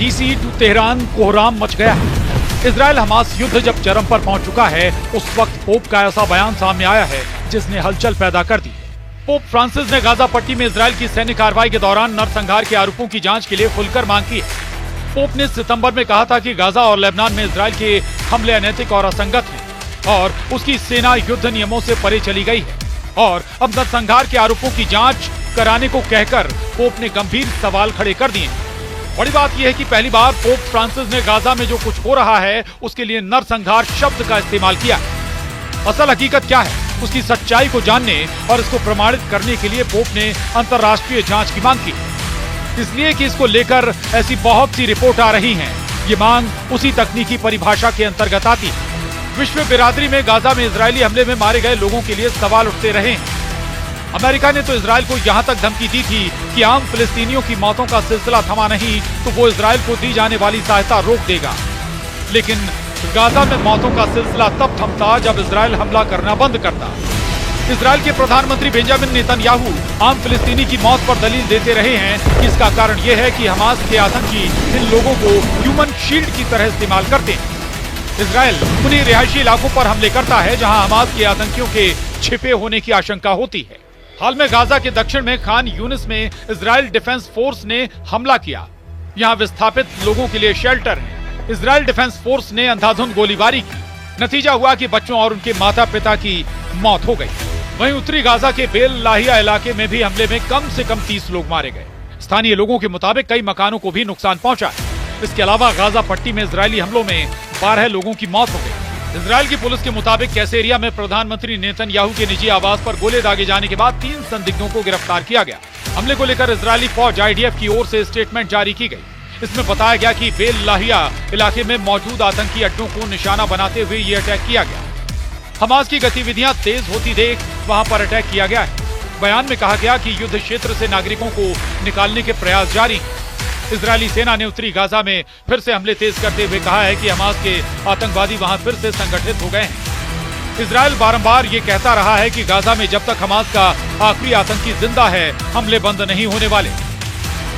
DC to Tehran कोहराम much गया है। इजराइल हमास युद्ध जब चरम पर पहुंच चुका है, उस वक्त पोप का ऐसा बयान सामने आया है जिसने हलचल पैदा कर दी है। पोप फ्रांसिस ने गाजा पट्टी में इजराइल की सैन्य कार्रवाई के दौरान नरसंहार के आरोपों की जांच के लिए खुलकर मांग की है। पोप ने सितंबर में कहा था कि गाजा और लेबनान में इजराइल के हमले अनैतिक और असंगत हैं और उसकी सेना युद्ध नियमों से परे चली गई है। और अब नरसंहार के आरोपों की जांच कराने को कहकर पोप ने गंभीर सवाल खड़े कर दिए। बड़ी बात यह है कि पहली बार पोप फ्रांसिस ने गाजा में जो कुछ हो रहा है उसके लिए नरसंहार शब्द का इस्तेमाल किया। असल हकीकत क्या है, उसकी सच्चाई को जानने और इसको प्रमाणित करने के लिए पोप ने अंतर्राष्ट्रीय जांच की मांग की, इसलिए कि इसको लेकर ऐसी बहुत सी रिपोर्ट आ रही हैं। ये मांग उसी तकनीकी परिभाषा के अंतर्गत आती है। विश्व बिरादरी में गाजा में इजरायली हमले में मारे गए लोगों के लिए सवाल उठते रहे हैं। अमेरिका ने तो इजराइल को यहां तक धमकी दी थी कि आम फिलिस्तीनियों की मौतों का सिलसिला थमा नहीं तो वो इजराइल को दी जाने वाली सहायता रोक देगा। लेकिन गाजा में मौतों का सिलसिला तब थमता जब इजराइल हमला करना बंद करता। इजराइल के प्रधानमंत्री बेंजामिन नेतन्याहू आम फिलिस्तीनी की मौत पर दलील देते रहे हैं कि इसका कारण यह है कि हमास के आतंकी इन लोगों को ह्यूमन शील्ड की तरह इस्तेमाल करते हैं। इजराइल उन्हीं रिहायशी इलाकों पर हमले करता है जहां हमास के आतंकियों के छिपे होने की आशंका होती है। हाल में गाजा के दक्षिण में खान यूनिस में इजराइल डिफेंस फोर्स ने हमला किया। यहां विस्थापित लोगों के लिए शेल्टर है। इजराइल डिफेंस फोर्स ने अंधाधुंध गोलीबारी की। नतीजा हुआ कि बच्चों और उनके माता पिता की मौत हो गई। वहीं उत्तरी गाजा के बेल लाहिया इलाके में भी हमले में कम से कम 30 लोग मारे गए। स्थानीय लोगों के मुताबिक कई मकानों को भी नुकसान पहुंचा है। इसके अलावा गाजा पट्टी में इजरायली हमलों में 12 लोगों की मौत हो गई। इजराइल की पुलिस के मुताबिक कैसेरिया में प्रधानमंत्री नेतन्याहू के निजी आवास पर गोले दागे जाने के बाद 3 संदिग्धों को गिरफ्तार किया गया। हमले को लेकर इजरायली फौज IDF की ओर से स्टेटमेंट जारी की गई। इसमें बताया गया कि बेल लाहिया इलाके में मौजूद आतंकी अड्डों को निशाना बनाते हुए ये अटैक किया गया। हमास की गतिविधियां तेज होती देख वहां पर अटैक किया गया है। बयान में कहा गया कि युद्ध क्षेत्र से नागरिकों को निकालने के प्रयास जारी हैं। इजरायली सेना ने उत्तरी गाजा में फिर से हमले तेज करते हुए कहा है कि हमास के आतंकवादी वहां फिर से संगठित हो गए हैं। इजराइल बारंबार ये कहता रहा है कि गाजा में जब तक हमास का आखिरी आतंकी जिंदा है, हमले बंद नहीं होने वाले।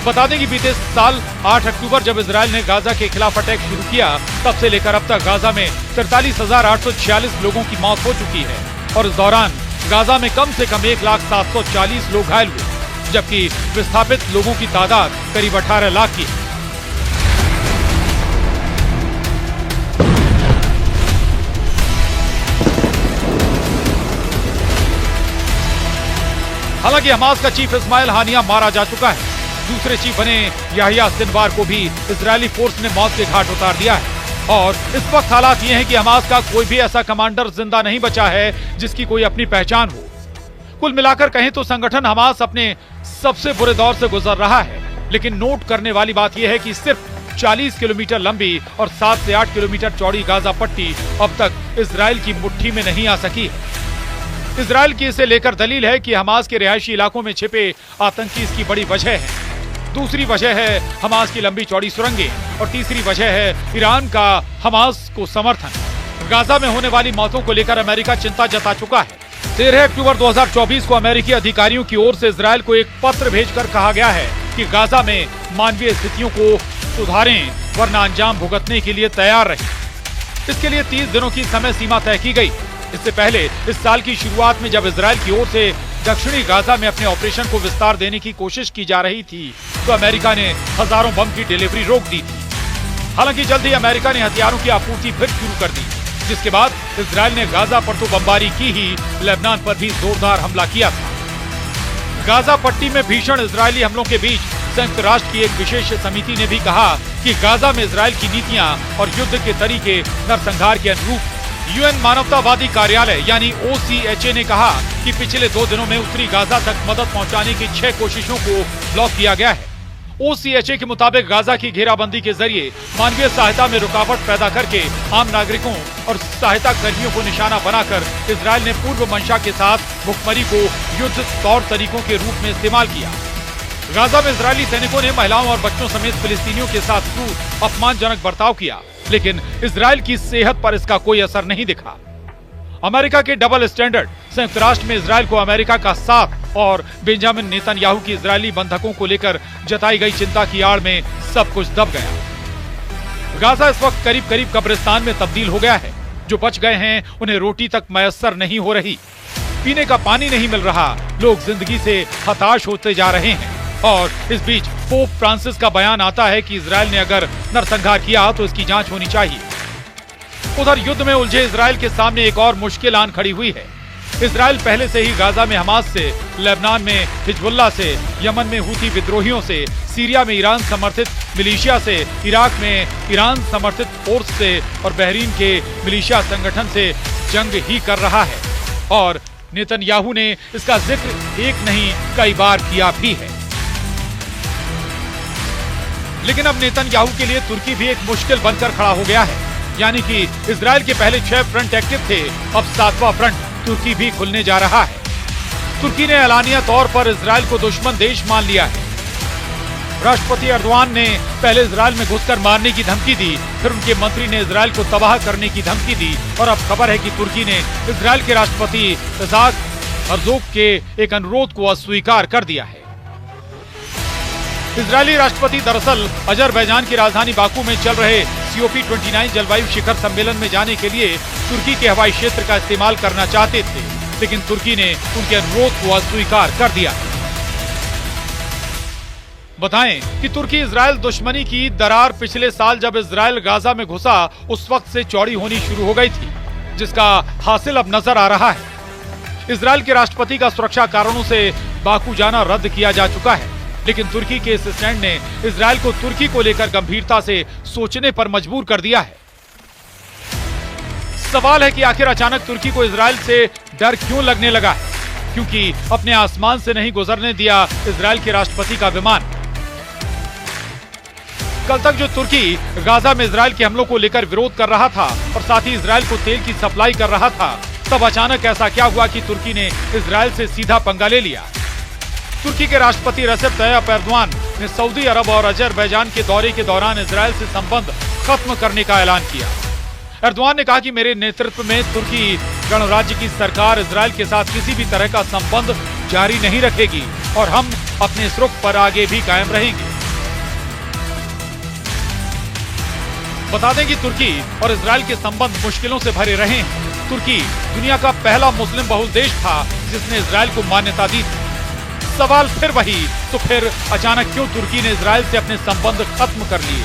बता दें कि बीते साल 8 अक्टूबर जब इजराइल ने गाजा के खिलाफ अटैक शुरू किया, तब से लेकर अब तक गाजा में 43,846 लोगों की मौत हो चुकी है और इस दौरान गाजा में कम से कम 1,740 लोग घायल हुए, जबकि विस्थापित लोगों की तादाद करीब 18 लाख की है। हालांकि हमास का चीफ इस्माइल हानिया मारा जा चुका है। दूसरे चीफ बने याहिया सिनवार को भी इजरायली फोर्स ने मौत के घाट उतार दिया है और इस वक्त हालात ये हैं कि हमास का कोई भी ऐसा कमांडर जिंदा नहीं बचा है जिसकी कोई अपनी पहचान हो। कुल मिलाकर कहें तो संगठन हमास अपने सबसे बुरे दौर से गुजर रहा है। लेकिन नोट करने वाली बात यह है कि सिर्फ 40 किलोमीटर लंबी और 7 से 8 किलोमीटर चौड़ी गाजा पट्टी अब तक इजराइल की मुट्ठी में नहीं आ सकी है। इजराइल की इसे लेकर दलील है कि हमास के रिहायशी इलाकों में छिपे आतंकी इसकी बड़ी वजह है। दूसरी वजह है हमास की लंबी चौड़ी सुरंगें और तीसरी वजह है ईरान का हमास को समर्थन। गाजा में होने वाली मौतों को लेकर अमेरिका चिंता जता चुका है। 13 अक्टूबर 2024 को अमेरिकी अधिकारियों की ओर से इजराइल को एक पत्र भेजकर कहा गया है कि गाजा में मानवीय स्थितियों को सुधारें वरना अंजाम भुगतने के लिए तैयार रहें। इसके लिए 30 दिनों की समय सीमा तय की गई। इससे पहले इस साल की शुरुआत में जब इजराइल की ओर से दक्षिणी गाजा में अपने ऑपरेशन को विस्तार देने की कोशिश की जा रही थी तो अमेरिका ने हजारों बम की डिलीवरी रोक दी थी। हालांकि जल्द ही अमेरिका ने हथियारों की आपूर्ति फिर शुरू कर दी, जिसके बाद इजराइल ने गाजा पर तो बमबारी की ही, लेबनान पर भी जोरदार हमला किया था। गाजा पट्टी में भीषण इजरायली हमलों के बीच संयुक्त राष्ट्र की एक विशेष समिति ने भी कहा कि गाजा में इजराइल की नीतियां और युद्ध के तरीके नरसंहार के अनुरूप। UN मानवतावादी कार्यालय यानी OCHA ने कहा कि पिछले 2 दिनों में उत्तरी गाजा तक मदद पहुंचाने की 6 कोशिशों को ब्लॉक किया गया है। OCHA के मुताबिक गाजा की घेराबंदी के जरिए मानवीय सहायता में रुकावट पैदा करके आम नागरिकों और सहायता कर्मियों को निशाना बनाकर इजराइल ने पूर्व मंशा के साथ भुखमरी को युद्ध तौर तरीकों के रूप में इस्तेमाल किया। गाजा में इजरायली सैनिकों ने महिलाओं और बच्चों समेत फिलिस्तीनियों के साथ क्रूर अपमानजनक बर्ताव किया, लेकिन इजराइल की सेहत पर इसका कोई असर नहीं दिखा। अमेरिका के डबल स्टैंडर्ड, संयुक्त राष्ट्र में इजराइल को अमेरिका का साथ और बेंजामिन नेतन्याहू की इजरायली बंधकों को लेकर जताई गई चिंता की आड़ में सब कुछ दब गया। गाजा इस वक्त करीब करीब कब्रिस्तान में तब्दील हो गया है। जो बच गए हैं उन्हें रोटी तक मयस्सर नहीं हो रही, पीने का पानी नहीं मिल रहा, लोग जिंदगी से हताश होते जा रहे हैं। और इस बीच पोप फ्रांसिस का बयान आता है कि इजराइल ने अगर नरसंहार किया तो इसकी जांच होनी चाहिए। उधर युद्ध में उलझे इजराइल के सामने एक और मुश्किल आन खड़ी हुई है। इजराइल पहले से ही गाजा में हमास से, लेबनान में हिजबुल्लाह से, यमन में हूती विद्रोहियों से, सीरिया में ईरान समर्थित मिलिशिया से, इराक में ईरान समर्थित फोर्स से और बहरीन के मिलिशिया संगठन से जंग ही कर रहा है। और नेतन्याहू ने इसका जिक्र एक नहीं कई बार किया भी है। लेकिन अब नेतन्याहू के लिए तुर्की भी एक मुश्किल बनकर खड़ा हो गया है। यानी कि इजराइल के पहले 6 फ्रंट एक्टिव थे, अब 7वां फ्रंट तुर्की भी खुलने जा रहा है। तुर्की ने एलानिया तौर पर इजराइल को दुश्मन देश मान लिया है। राष्ट्रपति एर्दोआन ने पहले इजराइल में घुसकर मारने की धमकी दी, फिर उनके मंत्री ने इजराइल को तबाह करने की धमकी दी और अब खबर है कि तुर्की ने इजराइल के राष्ट्रपति इसाक हर्जोग के एक अनुरोध को अस्वीकार कर दिया है। इजरायली राष्ट्रपति दरअसल अजरबैजान की राजधानी बाकू में चल रहे COP29 जलवायु शिखर सम्मेलन में जाने के लिए तुर्की के हवाई क्षेत्र का इस्तेमाल करना चाहते थे, लेकिन तुर्की ने उनके अनुरोध को अस्वीकार कर दिया। बताएं कि तुर्की इजराइल दुश्मनी की दरार पिछले साल जब इजराइल गाजा में घुसा उस वक्त से चौड़ी होनी शुरू हो गई थी, जिसका हासिल अब नजर आ रहा है। इजराइल के राष्ट्रपति का सुरक्षा कारणों से बाकू जाना रद्द किया जा चुका है, लेकिन तुर्की के इस स्टैंड ने इजराइल को तुर्की को लेकर गंभीरता से सोचने पर मजबूर कर दिया है। सवाल है कि आखिर अचानक तुर्की को इजराइल से डर क्यों लगने लगा है, क्योंकि अपने आसमान से नहीं गुजरने दिया इजराइल के राष्ट्रपति का विमान। कल तक जो तुर्की गाजा में इजराइल के हमलों को लेकर विरोध कर रहा था और साथ ही इजराइल को तेल की सप्लाई कर रहा था, तब अचानक ऐसा क्या हुआ कि तुर्की ने इजराइल से सीधा पंगा ले लिया। तुर्की के राष्ट्रपति रेसेप तय्यप एर्दोआन ने सऊदी अरब और अजरबैजान के दौरे के दौरान इजराइल से संबंध खत्म करने का ऐलान किया। एर्दोआन ने कहा कि मेरे नेतृत्व में तुर्की गणराज्य की सरकार इजराइल के साथ किसी भी तरह का संबंध जारी नहीं रखेगी और हम अपने इस रुख पर आगे भी कायम रहेंगे। बता दें कि तुर्की और इजराइल के संबंध मुश्किलों से भरे रहे हैं। तुर्की दुनिया का पहला मुस्लिम बहुल देश था जिसने इजराइल को मान्यता दी थी। सवाल फिर वही, तो फिर अचानक क्यों तुर्की ने इजराइल से अपने संबंध खत्म कर लिए?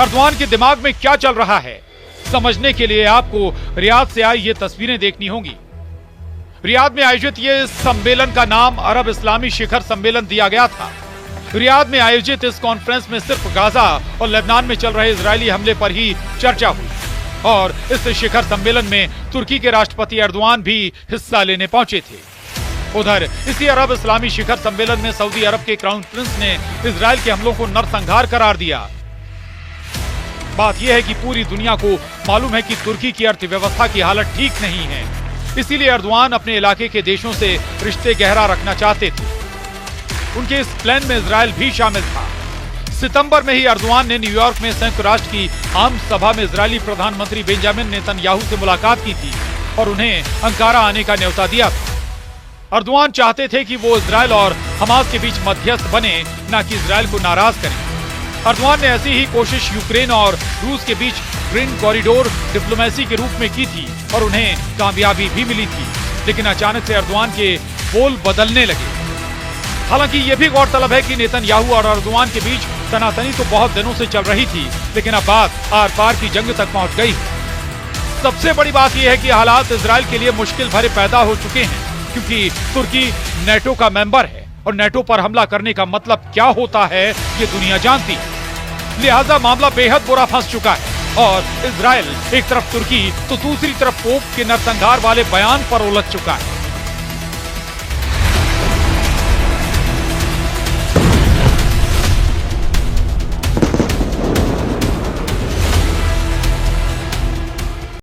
एर्दोआन के दिमाग में क्या चल रहा है, समझने के लिए आपको रियाद से आई ये तस्वीरें देखनी होंगी। रियाद में आयोजित ये सम्मेलन का नाम अरब इस्लामी शिखर सम्मेलन दिया गया था। रियाद में आयोजित इस कॉन्फ्रेंस में सिर्फ गाजा और लेबनान में चल रहे इजरायली हमले पर ही चर्चा हुई और इस शिखर सम्मेलन में तुर्की के राष्ट्रपति एर्दोआन भी हिस्सा लेने पहुंचे थे। उधर इसी अरब इस्लामी शिखर सम्मेलन में सऊदी अरब के क्राउन प्रिंस ने इजराइल के हमलों को नरसंहार करार दिया। बात यह है कि पूरी दुनिया को मालूम है कि तुर्की की अर्थव्यवस्था की हालत ठीक नहीं है, इसीलिए एर्दोआन अपने इलाके के देशों से रिश्ते गहरा रखना चाहते थे। उनके इस प्लान में इजराइल भी शामिल था। सितंबर में ही एर्दोआन ने न्यूयॉर्क में संयुक्त राष्ट्र की आम सभा में इजरायली प्रधानमंत्री बेंजामिन नेतन्याहू से मुलाकात की थी और उन्हें अंकारा आने का न्योता दिया था। एर्दोआन चाहते थे कि वो इजराइल और हमास के बीच मध्यस्थ बने, न कि इजराइल को नाराज करें। एर्दोआन ने ऐसी ही कोशिश यूक्रेन और रूस के बीच ग्रीन कॉरिडोर डिप्लोमेसी के रूप में की थी और उन्हें कामयाबी भी मिली थी, लेकिन अचानक से एर्दोआन के बोल बदलने लगे। हालांकि ये भी गौरतलब है कि नेतन्याहू और एर्दोआन के बीच तनातनी तो बहुत दिनों से चल रही थी, लेकिन अब बात आर पार की जंग तक पहुंच गई। सबसे बड़ी बात यह है कि हालात इजराइल के लिए मुश्किल भरे पैदा हो चुके हैं, क्योंकि तुर्की नेटो का मेंबर है और नेटो पर हमला करने का मतलब क्या होता है ये दुनिया जानती है। लिहाजा मामला बेहद बुरा फंस चुका है और इजराइल एक तरफ तुर्की तो दूसरी तरफ पोप के नरसंहार वाले बयान पर उलझ चुका है।